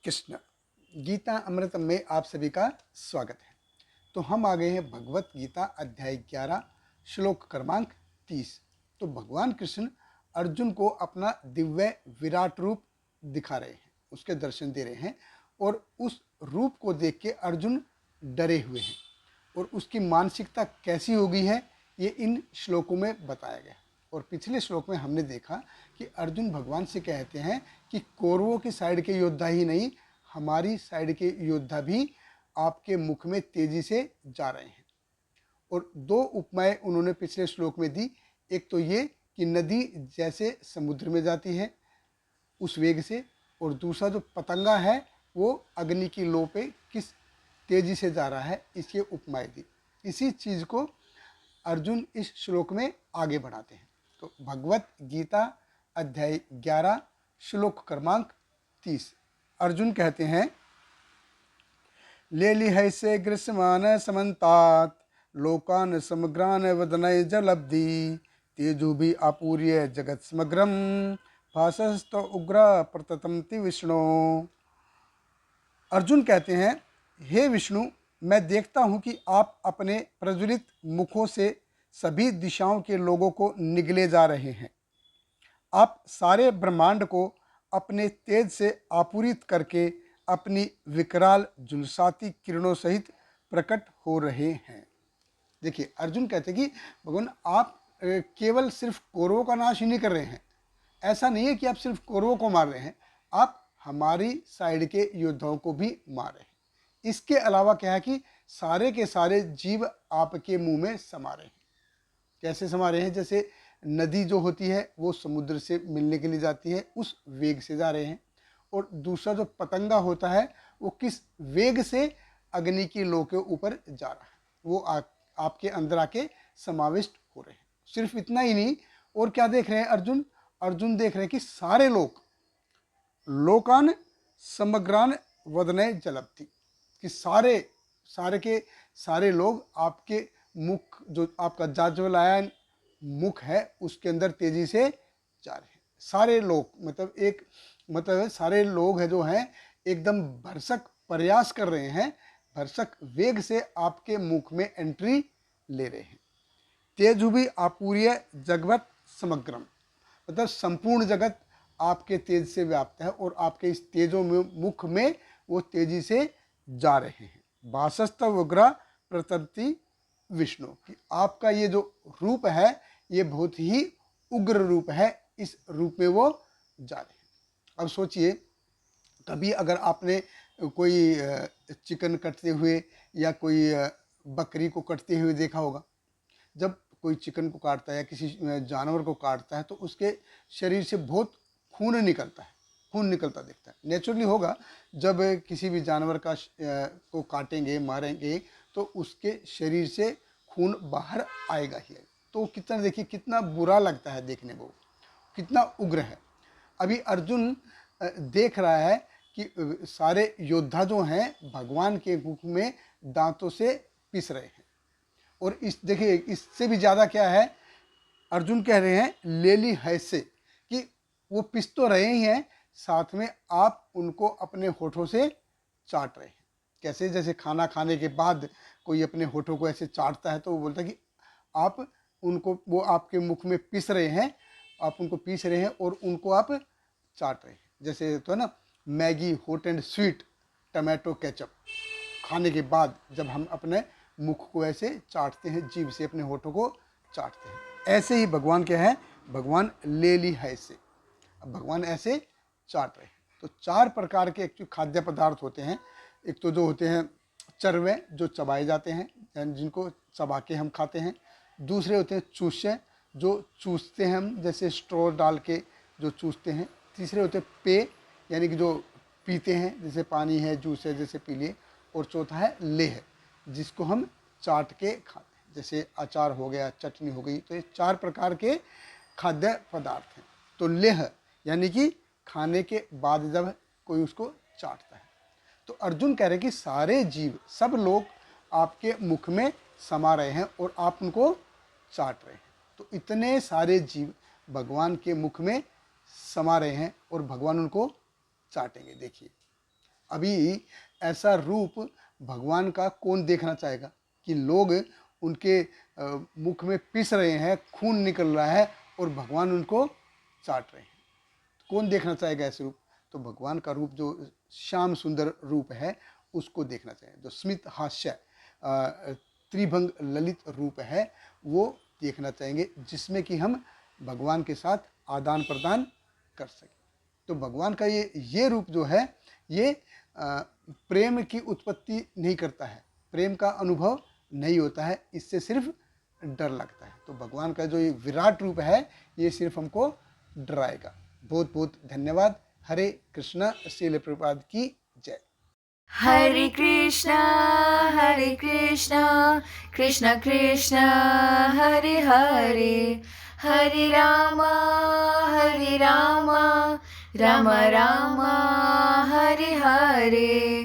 कृष्ण। गीता अमृत में आप सभी का स्वागत है। तो हम आ गए हैं भगवत गीता अध्याय 11 श्लोक क्रमांक 30। तो भगवान कृष्ण अर्जुन को अपना दिव्य विराट रूप दिखा रहे हैं, उसके दर्शन दे रहे हैं और उस रूप को देख के अर्जुन डरे हुए हैं और उसकी मानसिकता कैसी हो गई है ये इन श्लोकों में बताया गया। और पिछले श्लोक में हमने देखा कि अर्जुन भगवान से कहते हैं कि कौरवों की साइड के योद्धा ही नहीं, हमारी साइड के योद्धा भी आपके मुख में तेजी से जा रहे हैं। और दो उपमाएं उन्होंने पिछले श्लोक में दी। एक तो ये कि नदी जैसे समुद्र में जाती है उस वेग से, और दूसरा जो पतंगा है वो अग्नि की लो पे किस तेजी से जा रहा है, इसकी उपमाएं दी। इसी चीज़ को अर्जुन इस श्लोक में आगे बढ़ाते हैं। तो भगवत गीता अध्याय 11 श्लोक क्रमांक 30 अर्जुन कहते हैं, लेलिहैसे ग्रीष्मान समन्तात लोकान समग्रान वदनय जलब्धि तेजु भी आपूर्य जगत समग्रम भासस्त उग्र प्रततमति विष्णु। अर्जुन कहते हैं, हे विष्णु, मैं देखता हूं कि आप अपने प्रज्वलित मुखों से सभी दिशाओं के लोगों को निगले जा रहे हैं। आप सारे ब्रह्मांड को अपने तेज से आपूरित करके अपनी विकराल झुलसाती किरणों सहित प्रकट हो रहे हैं। देखिए, अर्जुन कहते हैं कि भगवान आप केवल सिर्फ कौरवों का नाश ही नहीं कर रहे हैं। ऐसा नहीं है कि आप सिर्फ कौरवों को मार रहे हैं, आप हमारी साइड के योद्धाओं को भी मार रहे हैं। इसके अलावा क्या है कि सारे के सारे जीव आपके मुंह में समा रहे हैं। कैसे समा रहे हैं? जैसे नदी जो होती है वो समुद्र से मिलने के लिए जाती है, उस वेग से जा रहे हैं। और दूसरा जो पतंगा होता है वो किस वेग से अग्नि की लो के ऊपर जा रहा है, वो आपके अंदर आके समाविष्ट हो रहे हैं। सिर्फ इतना ही नहीं, और क्या देख रहे हैं अर्जुन? अर्जुन देख रहे हैं कि सारे लोग लोकान समग्रान वदने जलब्धि, कि सारे के सारे लोग आपके मुख, जो आपका जाज्वलायन मुख है उसके अंदर तेजी से जा रहे हैं। सारे लोग मतलब सारे लोग हैं जो हैं एकदम भरसक प्रयास कर रहे हैं, भरसक वेग से आपके मुख में एंट्री ले रहे हैं। तेजु भी आपूर्य जगवत समग्रम, मतलब संपूर्ण जगत आपके तेज से व्याप्त है और आपके इस तेजो में मुख में वो तेजी से जा रहे हैं। भासस्त उग्र प्रतप्ति विष्णु, कि आपका ये जो रूप है ये बहुत ही उग्र रूप है, इस रूप में वो जा रहे हैं। अब सोचिए, कभी अगर आपने कोई चिकन कटते हुए या कोई बकरी को कटते हुए देखा होगा। जब कोई चिकन को काटता है या किसी जानवर को काटता है तो उसके शरीर से बहुत खून निकलता है, खून निकलता दिखता है। नेचुरली होगा, जब किसी भी जानवर का को काटेंगे, मारेंगे तो उसके शरीर से खून बाहर आएगा ही। तो कितना, देखिए कितना बुरा लगता है देखने को, कितना उग्र है। अभी अर्जुन देख रहा है कि सारे योद्धा जो हैं भगवान के मुख में दांतों से पिस रहे हैं। और इस देखिए, इससे भी ज़्यादा क्या है, अर्जुन कह रहे हैं लेली हैसे, कि वो पिस तो रहे ही हैं, साथ में आप उनको अपने होठों से चाट रहे हैं। कैसे? जैसे खाना खाने के बाद कोई अपने होठों को ऐसे चाटता है तो वो बोलता है कि आप उनको, वो आपके मुख में पिस रहे हैं, आप उनको पीस रहे हैं और उनको आप चाट रहे हैं। जैसे तो है ना, Maggi hot and sweet tomato ketchup खाने के बाद जब हम अपने मुख को ऐसे चाटते हैं, जीभ से अपने होठों को चाटते हैं, ऐसे ही भगवान क्या है, भगवान ले ली है ऐसे। अब भगवान ऐसे चाट रहे हैं। तो चार प्रकार के एक्चुअली खाद्य पदार्थ होते हैं। एक तो जो होते हैं चरवे, जो चबाए जाते हैं, जिनको चबा के हम खाते हैं। दूसरे होते हैं चूसे, जो चूसते हैं हम, जैसे स्ट्रॉ डाल के जो चूसते हैं। तीसरे होते हैं पे, यानी कि जो पीते हैं, जैसे पानी है, जूस है, जैसे पी लिए। और चौथा है लेह, जिसको हम चाट के खाते हैं, जैसे अचार हो गया, चटनी हो गई। तो ये चार प्रकार के खाद्य पदार्थ हैं। तो लेह यानी कि खाने के बाद जब कोई उसको चाटता है। तो अर्जुन कह रहे हैं कि सारे जीव, सब लोग आपके मुख में समा रहे हैं और आप उनको चाट रहे हैं। तो इतने सारे जीव भगवान के मुख में समा रहे हैं और भगवान उनको चाटेंगे। देखिए, अभी ऐसा रूप भगवान का कौन देखना चाहेगा कि लोग उनके मुख में पिस रहे हैं, खून निकल रहा है और भगवान उनको चाट रहे हैं। कौन देखना चाहेगा ऐसे रूप? तो भगवान का रूप जो श्याम सुंदर रूप है उसको देखना चाहिए, जो स्मित हास्य त्रिभंग ललित रूप है वो देखना चाहेंगे, जिसमें कि हम भगवान के साथ आदान प्रदान कर सकें। तो भगवान का ये रूप जो है ये प्रेम की उत्पत्ति नहीं करता है, प्रेम का अनुभव नहीं होता है, इससे सिर्फ डर लगता है। तो भगवान का जो ये विराट रूप है ये सिर्फ हमको डराएगा। बहुत बहुत धन्यवाद। हरे कृष्णा। श्रील प्रभुपाद की जय। हरे कृष्णा कृष्ण कृष्ण हरे हरे, हरे राम राम राम हरे हरे।